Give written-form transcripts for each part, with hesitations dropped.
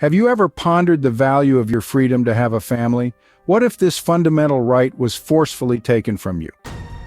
Have you ever pondered the value of your freedom to have a family? What if this fundamental right was forcefully taken from you?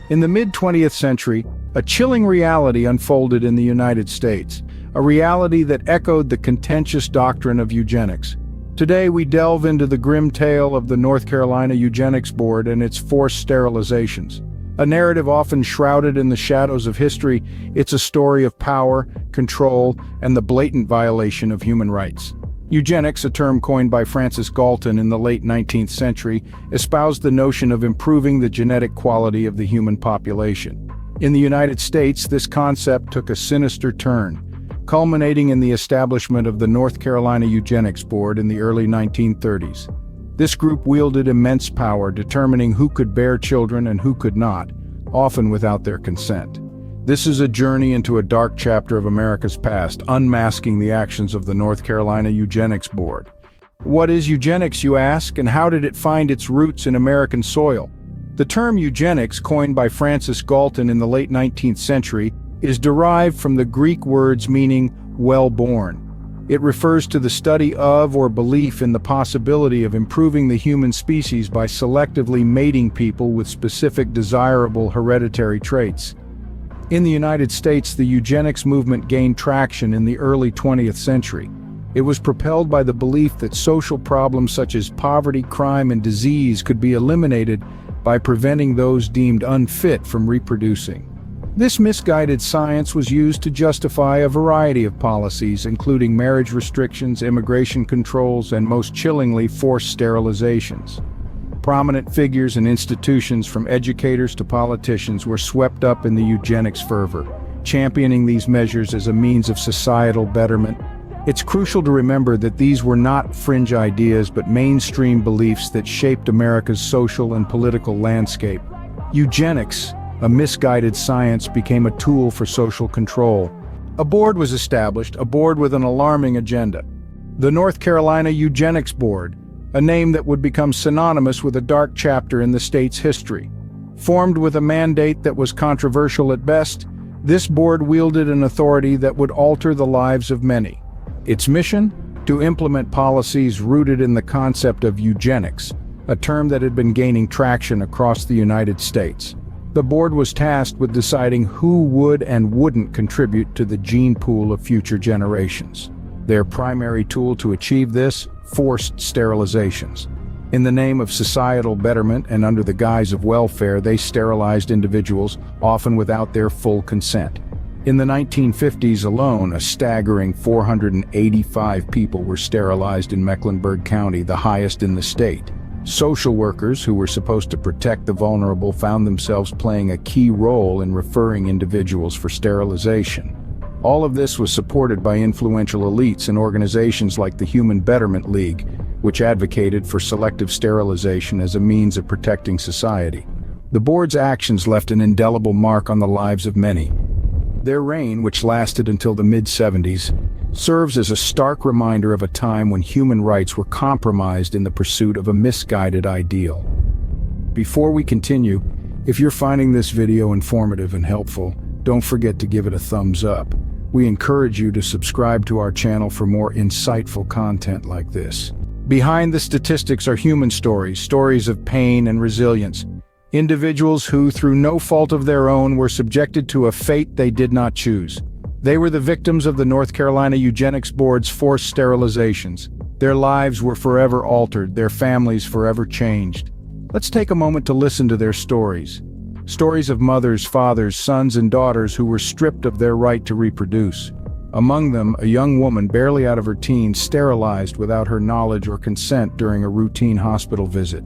In the mid-20th century, a chilling reality unfolded in the United States, a reality that echoed the contentious doctrine of eugenics. Today, we delve into the grim tale of the North Carolina Eugenics Board and its forced sterilizations. A narrative often shrouded in the shadows of history, it's a story of power, control, and the blatant violation of human rights. Eugenics, a term coined by Francis Galton in the late 19th century, espoused the notion of improving the genetic quality of the human population. In the United States, this concept took a sinister turn, culminating in the establishment of the North Carolina Eugenics Board in the early 1930s. This group wielded immense power, determining who could bear children and who could not, often without their consent. This is a journey into a dark chapter of America's past, unmasking the actions of the North Carolina Eugenics Board. What is eugenics, you ask, and how did it find its roots in American soil? The term eugenics, coined by Francis Galton in the late 19th century, is derived from the Greek words meaning well-born. It refers to the study of or belief in the possibility of improving the human species by selectively mating people with specific desirable hereditary traits. In the United States, the eugenics movement gained traction in the early 20th century. It was propelled by the belief that social problems such as poverty, crime, and disease could be eliminated by preventing those deemed unfit from reproducing. This misguided science was used to justify a variety of policies, including marriage restrictions, immigration controls, and most chillingly, forced sterilizations. Prominent figures and institutions, from educators to politicians, were swept up in the eugenics fervor, championing these measures as a means of societal betterment. It's crucial to remember that these were not fringe ideas but mainstream beliefs that shaped America's social and political landscape. Eugenics, a misguided science, became a tool for social control. A board was established, a board with an alarming agenda. The North Carolina Eugenics Board, a name that would become synonymous with a dark chapter in the state's history. Formed with a mandate that was controversial at best, this board wielded an authority that would alter the lives of many. Its mission? To implement policies rooted in the concept of eugenics, a term that had been gaining traction across the United States. The board was tasked with deciding who would and wouldn't contribute to the gene pool of future generations. Their primary tool to achieve this? Forced sterilizations. In the name of societal betterment and under the guise of welfare, they sterilized individuals, often without their full consent. In the 1950s alone, a staggering 485 people were sterilized in Mecklenburg County, the highest in the state. Social workers, who were supposed to protect the vulnerable, found themselves playing a key role in referring individuals for sterilization. All of this was supported by influential elites and organizations like the Human Betterment League, which advocated for selective sterilization as a means of protecting society. The board's actions left an indelible mark on the lives of many. Their reign, which lasted until the mid-70s, serves as a stark reminder of a time when human rights were compromised in the pursuit of a misguided ideal. Before we continue, if you're finding this video informative and helpful, don't forget to give it a thumbs up. We encourage you to subscribe to our channel for more insightful content like this. Behind the statistics are human stories, stories of pain and resilience. Individuals who, through no fault of their own, were subjected to a fate they did not choose. They were the victims of the North Carolina Eugenics Board's forced sterilizations. Their lives were forever altered, their families forever changed. Let's take a moment to listen to their stories. Stories of mothers, fathers, sons, and daughters who were stripped of their right to reproduce. Among them, a young woman barely out of her teens, sterilized without her knowledge or consent during a routine hospital visit.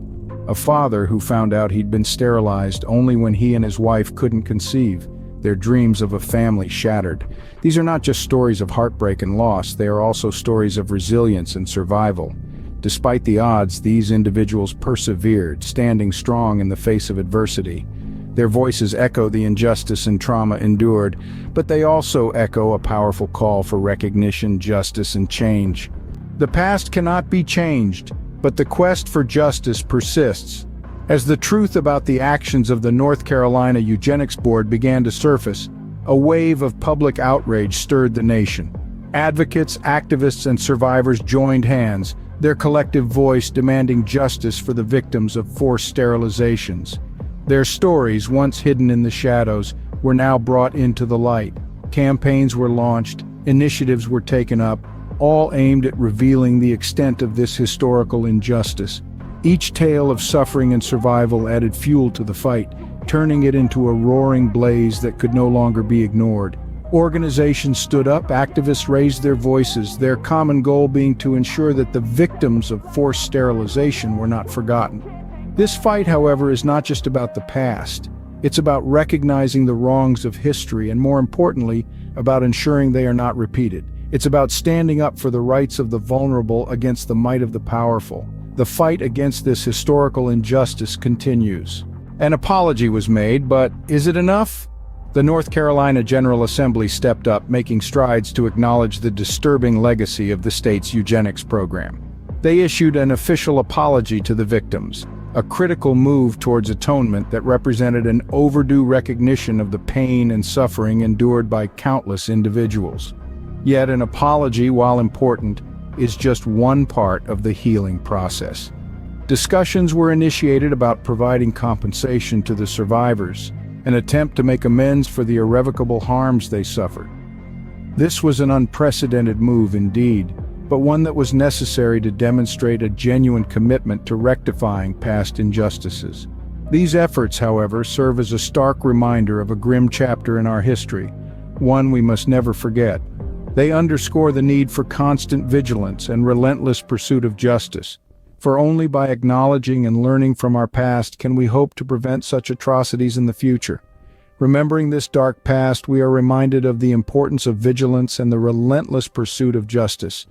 A father who found out he'd been sterilized only when he and his wife couldn't conceive, their dreams of a family shattered. These are not just stories of heartbreak and loss, they are also stories of resilience and survival. Despite the odds, these individuals persevered, standing strong in the face of adversity. Their voices echo the injustice and trauma endured, but they also echo a powerful call for recognition, justice, and change. The past cannot be changed, but the quest for justice persists. As the truth about the actions of the North Carolina Eugenics Board began to surface, a wave of public outrage stirred the nation. Advocates, activists, and survivors joined hands, their collective voice demanding justice for the victims of forced sterilizations. Their stories, once hidden in the shadows, were now brought into the light. Campaigns were launched, initiatives were taken up, all aimed at revealing the extent of this historical injustice. Each tale of suffering and survival added fuel to the fight, turning it into a roaring blaze that could no longer be ignored. Organizations stood up, activists raised their voices, their common goal being to ensure that the victims of forced sterilization were not forgotten. This fight, however, is not just about the past. It's about recognizing the wrongs of history and, more importantly, about ensuring they are not repeated. It's about standing up for the rights of the vulnerable against the might of the powerful. The fight against this historical injustice continues. An apology was made, but is it enough? The North Carolina General Assembly stepped up, making strides to acknowledge the disturbing legacy of the state's eugenics program. They issued an official apology to the victims, a critical move towards atonement that represented an overdue recognition of the pain and suffering endured by countless individuals. Yet an apology, while important, is just one part of the healing process. Discussions were initiated about providing compensation to the survivors, an attempt to make amends for the irrevocable harms they suffered. This was an unprecedented move indeed, but one that was necessary to demonstrate a genuine commitment to rectifying past injustices. These efforts, however, serve as a stark reminder of a grim chapter in our history, one we must never forget. They underscore the need for constant vigilance and relentless pursuit of justice, for only by acknowledging and learning from our past can we hope to prevent such atrocities in the future. Remembering this dark past, we are reminded of the importance of vigilance and the relentless pursuit of justice.